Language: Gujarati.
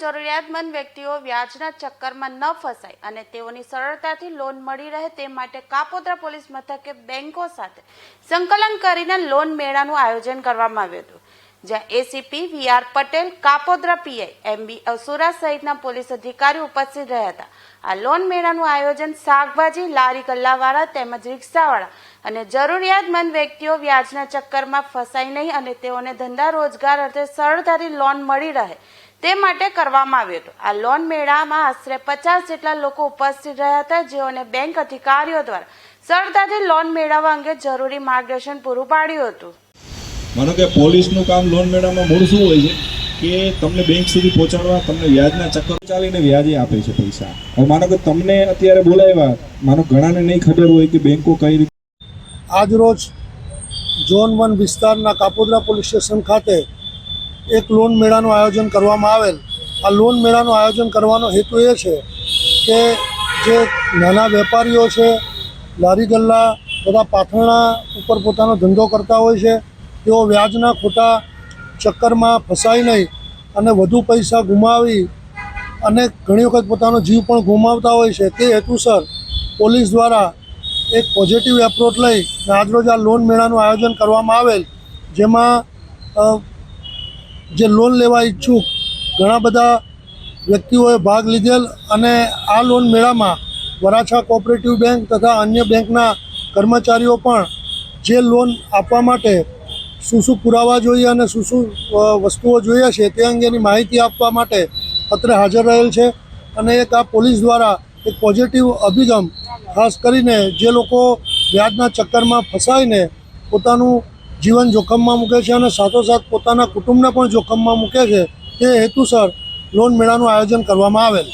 જરૂરિયાતમંદ વ્યક્તિઓ વ્યાજના ચક્કરમાં ન ફસાય અને તેઓની સરળતાથી લોન મળી રહે તે માટે કાપોદ્રા પોલીસ મથકે બેંકો સાથે સંકલન કરીને લોન મેળાનું આયોજન કરવામાં આવ્યું હતું, જ્યાં ACP VR Patel, Kapodra PI MB Asura સહિતના પોલીસ અધિકારીઓ ઉપસ્થિત રહ્યા હતા। આ લોન મેળાનું આયોજન શાકભાજી લારી ગલ્લાવાળા તેમજ રિક્ષાવાળા અને જરૂરિયાતમંદ વ્યક્તિઓ વ્યાજના ચક્કરમાં ફસાય નહીં અને તેઓને ધંધા રોજગાર અર્થે સરળતાથી લોન મળી રહે તે માટે કરવામાં આવ્યું હતું। આ લોન મેળામાં આશરે 50 જેટલા લોકો ઉપસ્થિત રહ્યા હતા, જેઓને બેંક અધિકારીઓ દ્વારા સરળતાથી લોન મેળવવા અંગે જરૂરી માર્ગદર્શન પૂરું પાડ્યું હતું। માનો કે પોલીસનું કામ લોન મેળવવામાં મૂળ શું હોય છે કે તમને બેંક સુધી પહોંચાડવા, તમને વ્યાજના ચક્કર ચાલીને વ્યાજે આપે છે પૈસા। હવે માનો કે તમને અત્યારે બોલાવ્યા, માનો ઘણાને નહીં ખબર હોય કે બેંકો કઈ રીતે। આજરોજ ઝોન 1 વિસ્તારના કાપોદ્રા પોલીસ સ્ટેશન ખાતે એક લોન મેળાનું આયોજન કરવામાં આવેલ। આ લોન મેળાનું આયોજન કરવાનો હેતુ એ છે કે જે નાના વેપારીઓ છે, લારી ગલ્લા તથા પાથરણા ઉપર પોતાનો ધંધો કરતા હોય છે, તેઓ વ્યાજના ખોટા ચક્કરમાં ફસાય નહીં અને વધુ પૈસા ગુમાવી અને ઘણી વખત પોતાનો જીવ પણ ગુમાવતા હોય છે। તે હેતુસર પોલીસ દ્વારા એક પોઝિટિવ એપ્રોચ લઈ આજરોજ આ લોન મેળાનું આયોજન કરવામાં આવેલ, જેમાં જે લોન લેવા ઈચ્છુક ઘણા બધા વ્યક્તિઓએ ભાગ લીધેલ અને આ લોન મેળામાં વરાછા કોઓપરેટિવ બેંક તથા અન્ય બેંકના કર્મચારીઓ પણ જે લોન આપવા માટે શું શું પુરાવા જોઈએ અને શું શું વસ્તુઓ જોઈએ છે તે અંગેની માહિતી આપવા માટે અત્રે હાજર રહેલ છે। અને એક આ પોલીસ દ્વારા એક પોઝિટિવ અભિગમ ખાસ કરીને જે લોકો વ્યાજના ચક્કરમાં ફસાઈને પોતાનું જીવન જોખમમાં મૂકે છે અને સાથોસાથ પોતાના કુટુંબને પણ જોખમમાં મૂકે છે, તે હેતુસર લોન મેળાનું આયોજન કરવામાં આવેલ।